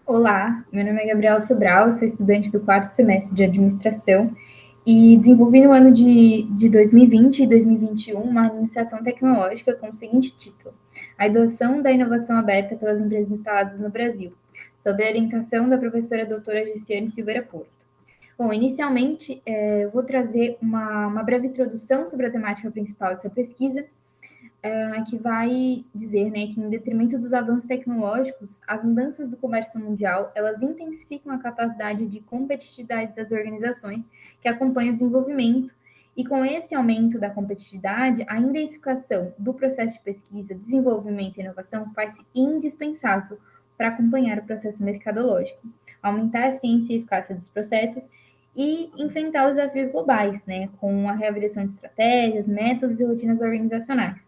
Olá, meu nome é Gabriela Sobral, sou estudante do quarto semestre de administração e desenvolvi no ano de 2020 e 2021 uma iniciação tecnológica com o seguinte título: A adoção da inovação aberta pelas empresas instaladas no Brasil, sob a orientação da professora doutora Gessiane Silveira Porto. Bom, inicialmente, eu vou trazer uma breve introdução sobre a temática principal dessa pesquisa, que vai dizer, né, que em detrimento dos avanços tecnológicos, as mudanças do comércio mundial, elas intensificam a capacidade de competitividade das organizações que acompanham o desenvolvimento, e com esse aumento da competitividade, a intensificação do processo de pesquisa, desenvolvimento e inovação faz-se indispensável para acompanhar o processo mercadológico, aumentar a eficiência e eficácia dos processos e enfrentar os desafios globais, né, com a reavaliação de estratégias, métodos e rotinas organizacionais.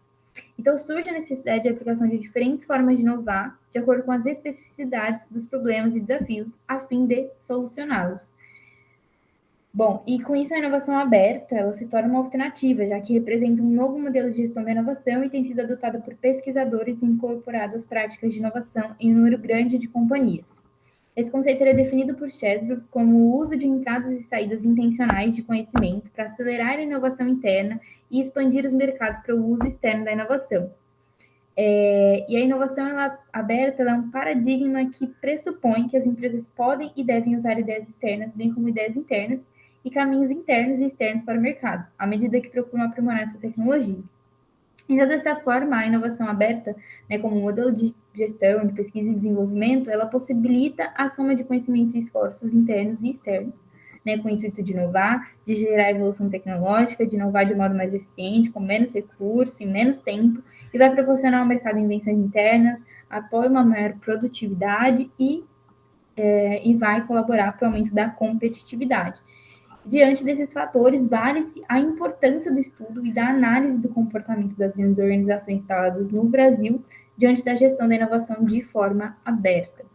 Então, surge a necessidade de aplicação de diferentes formas de inovar, de acordo com as especificidades dos problemas e desafios, a fim de solucioná-los. Bom, e com isso a inovação aberta, ela se torna uma alternativa, já que representa um novo modelo de gestão da inovação e tem sido adotada por pesquisadores e incorporado às práticas de inovação em um número grande de companhias. Esse conceito é definido por Chesbrough como o uso de entradas e saídas intencionais de conhecimento para acelerar a inovação interna e expandir os mercados para o uso externo da inovação. E a inovação aberta é um paradigma que pressupõe que as empresas podem e devem usar ideias externas, bem como ideias internas, e caminhos internos e externos para o mercado, à medida que procuram aprimorar essa tecnologia. Então, dessa forma, a inovação aberta, né, como modelo de gestão, de pesquisa e desenvolvimento, ela possibilita a soma de conhecimentos e esforços internos e externos, né, com o intuito de inovar, de gerar evolução tecnológica, de inovar de modo mais eficiente, com menos recurso, em menos tempo, e vai proporcionar ao mercado invenções internas, apoio uma maior produtividade e vai colaborar para o aumento da competitividade. Diante desses fatores, vale-se a importância do estudo e da análise do comportamento das grandes organizações instaladas no Brasil diante da gestão da inovação de forma aberta.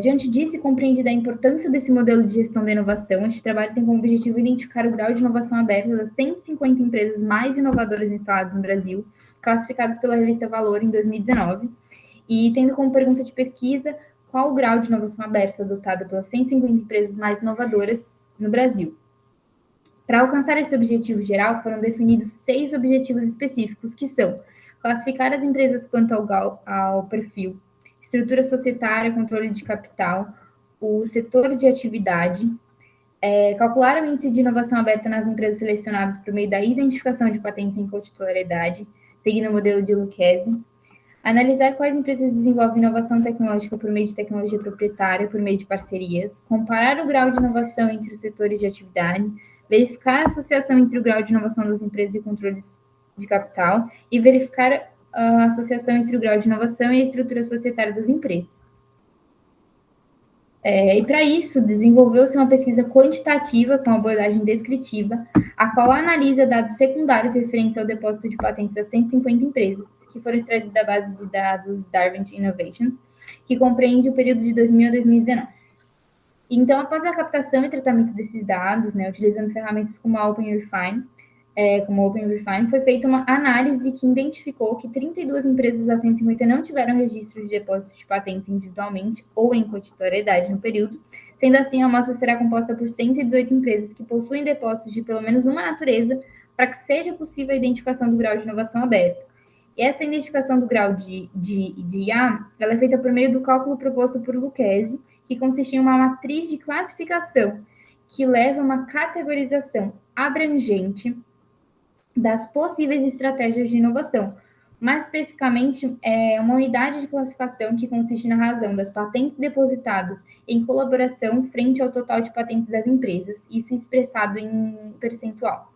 Diante disso, e compreendida a importância desse modelo de gestão da inovação, este trabalho tem como objetivo identificar o grau de inovação aberta das 150 empresas mais inovadoras instaladas no Brasil, classificadas pela revista Valor em 2019, e tendo como pergunta de pesquisa qual o grau de inovação aberta adotado pelas 150 empresas mais inovadoras no Brasil. Para alcançar esse objetivo geral, foram definidos 6 objetivos específicos, que são classificar as empresas quanto ao perfil, estrutura societária, controle de capital, o setor de atividade, calcular o índice de inovação aberta nas empresas selecionadas por meio da identificação de patentes em cotitularidade, seguindo o modelo de Lucchese, analisar quais empresas desenvolvem inovação tecnológica por meio de tecnologia proprietária, por meio de parcerias, comparar o grau de inovação entre os setores de atividade, verificar a associação entre o grau de inovação das empresas e controles de capital e verificar a associação entre o grau de inovação e a estrutura societária das empresas. E para isso, desenvolveu-se uma pesquisa quantitativa com abordagem descritiva, a qual analisa dados secundários referentes ao depósito de patentes das 150 empresas, que foram extraídos da base de dados Darwin Innovations, que compreende o período de 2000 a 2019. Então, após a captação e tratamento desses dados, né, utilizando ferramentas como a OpenRefine, foi feita uma análise que identificou que 32 empresas das 150 não tiveram registro de depósito de patentes individualmente ou em cotitoriedade no período. Sendo assim, a amostra será composta por 118 empresas que possuem depósitos de pelo menos uma natureza para que seja possível a identificação do grau de inovação aberta. E essa identificação do grau de IA, ela é feita por meio do cálculo proposto por Lucchese, que consiste em uma matriz de classificação que leva a uma categorização abrangente das possíveis estratégias de inovação. Mais especificamente, é uma unidade de classificação que consiste na razão das patentes depositadas em colaboração frente ao total de patentes das empresas, isso expressado em percentual.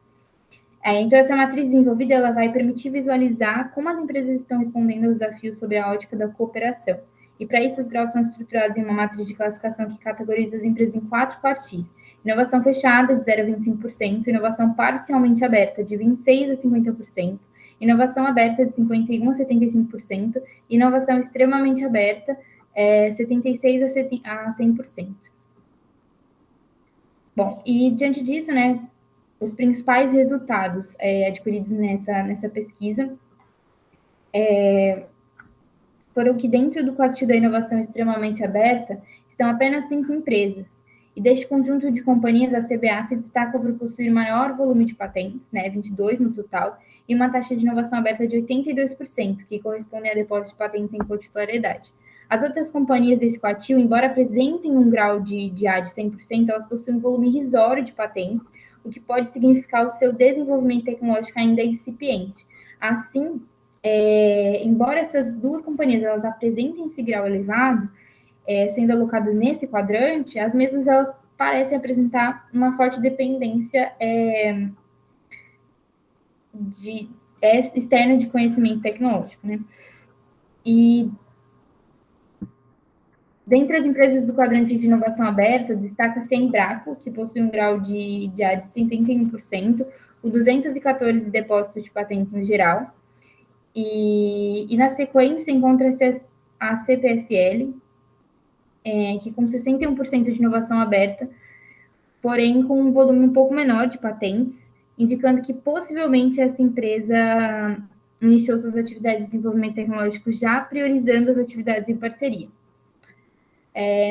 Então, essa matriz desenvolvida ela vai permitir visualizar como as empresas estão respondendo aos desafios sobre a ótica da cooperação. E para isso, os graus são estruturados em uma matriz de classificação que categoriza as empresas em 4 quartis. Inovação fechada, de 0 a 25%, inovação parcialmente aberta, de 26% a 50%, inovação aberta, de 51% a 75%, inovação extremamente aberta, 76% a 100%. Bom, e diante disso, né, os principais resultados adquiridos nessa pesquisa foram que dentro do quartil da inovação extremamente aberta estão apenas 5 empresas. E deste conjunto de companhias, a CBA se destaca por possuir maior volume de patentes, né, 22 no total, e uma taxa de inovação aberta de 82%, que correspondem a depósitos de patentes em cotitularidade. As outras companhias desse quartil, embora apresentem um grau de A de 100%, elas possuem um volume irrisório de patentes, o que pode significar o seu desenvolvimento tecnológico ainda incipiente. Assim, embora essas duas companhias elas apresentem esse grau elevado, sendo alocadas nesse quadrante, as mesmas elas parecem apresentar uma forte dependência externa de conhecimento tecnológico, né? E dentre as empresas do quadrante de inovação aberta, destaca-se a Embraco, que possui um grau de A de 71%, o 214 depósitos de patentes no geral, e na sequência encontra-se a CPFL, que com 61% de inovação aberta, porém com um volume um pouco menor de patentes, indicando que possivelmente essa empresa iniciou suas atividades de desenvolvimento tecnológico já priorizando as atividades em parceria.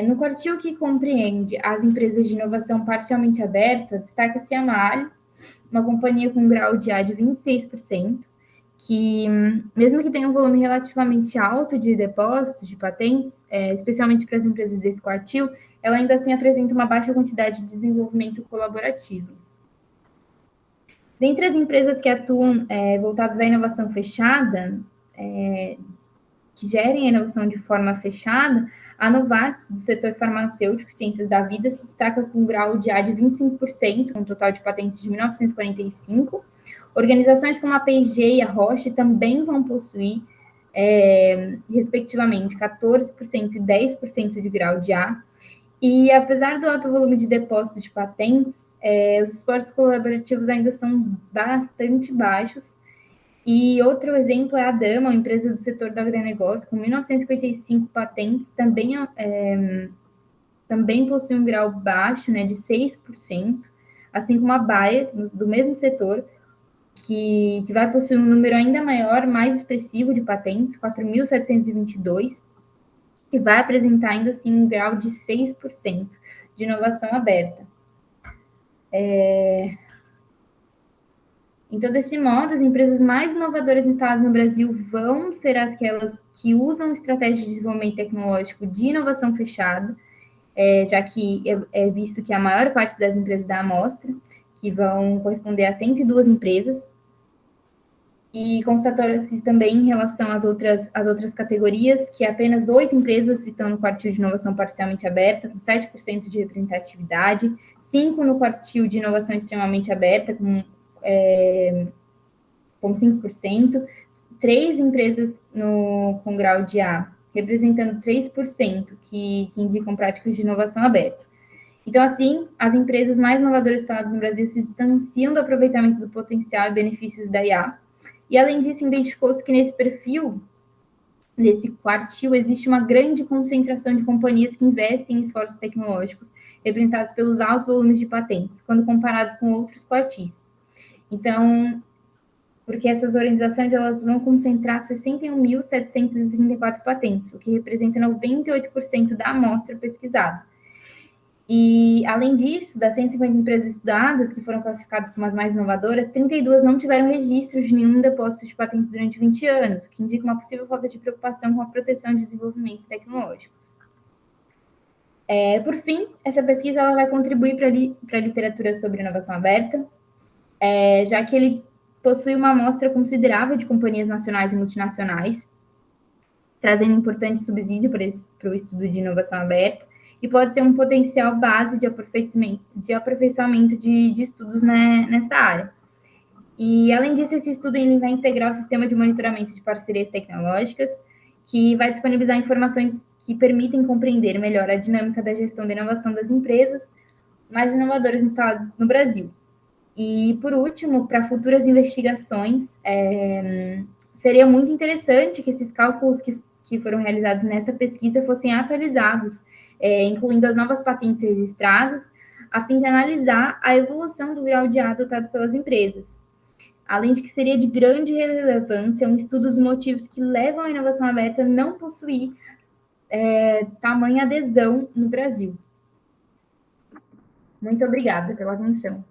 No quartil que compreende as empresas de inovação parcialmente aberta, destaca-se a Mali, uma companhia com grau de A de 26%, que, mesmo que tenha um volume relativamente alto de depósitos de patentes, especialmente para as empresas desse quartil, ela ainda assim apresenta uma baixa quantidade de desenvolvimento colaborativo. Dentre as empresas que atuam voltadas à inovação fechada, que gerem a inovação de forma fechada, a Novartis, do setor farmacêutico e ciências da vida, se destaca com um grau de A de 25%, um total de patentes de 1945. Organizações como a P&G e a Roche também vão possuir, respectivamente, 14% e 10% de grau de A. E, apesar do alto volume de depósito de patentes, os esforços colaborativos ainda são bastante baixos. E outro exemplo é a Dama, uma empresa do setor do agronegócio, com 1955 patentes, também possui um grau baixo, né, de 6%, assim como a Bayer, do mesmo setor, que vai possuir um número ainda maior, mais expressivo de patentes, 4.722, e vai apresentar ainda assim um grau de 6% de inovação aberta. Então, desse modo, as empresas mais inovadoras instaladas no Brasil vão ser aquelas que usam estratégias de desenvolvimento tecnológico de inovação fechada, já que é visto que a maior parte das empresas da amostra, que vão corresponder a 102 empresas, e constatou-se também em relação às outras categorias que apenas 8 empresas estão no quartil de inovação parcialmente aberta, com 7% de representatividade, 5 no quartil de inovação extremamente aberta, com 5%, 3 empresas com grau de A, representando 3%, que indicam práticas de inovação aberta. Então, assim, as empresas mais inovadoras instaladas no Brasil se distanciam do aproveitamento do potencial e benefícios da IA. E, além disso, identificou-se que nesse perfil, nesse quartil, existe uma grande concentração de companhias que investem em esforços tecnológicos, representados pelos altos volumes de patentes, quando comparados com outros quartis. Então, porque essas organizações elas vão concentrar 61.734 patentes, o que representa 98% da amostra pesquisada. E, além disso, das 150 empresas estudadas, que foram classificadas como as mais inovadoras, 32 não tiveram registro de nenhum depósito de patentes durante 20 anos, o que indica uma possível falta de preocupação com a proteção de desenvolvimentos tecnológicos. Por fim, essa pesquisa ela vai contribuir para a literatura sobre inovação aberta, já que ele possui uma amostra considerável de companhias nacionais e multinacionais, trazendo importante subsídio para o estudo de inovação aberta, e pode ser um potencial base de aperfeiçoamento de estudos nessa área. E, além disso, esse estudo ele vai integrar o sistema de monitoramento de parcerias tecnológicas, que vai disponibilizar informações que permitem compreender melhor a dinâmica da gestão da inovação das empresas mais inovadoras instaladas no Brasil. E, por último, para futuras investigações, seria muito interessante que esses cálculos que foram realizados nesta pesquisa fossem atualizados, incluindo as novas patentes registradas, a fim de analisar a evolução do grau de A adotado pelas empresas. além de que seria de grande relevância um estudo dos motivos que levam a inovação aberta a não possuir tamanha adesão no Brasil. Muito obrigada pela atenção.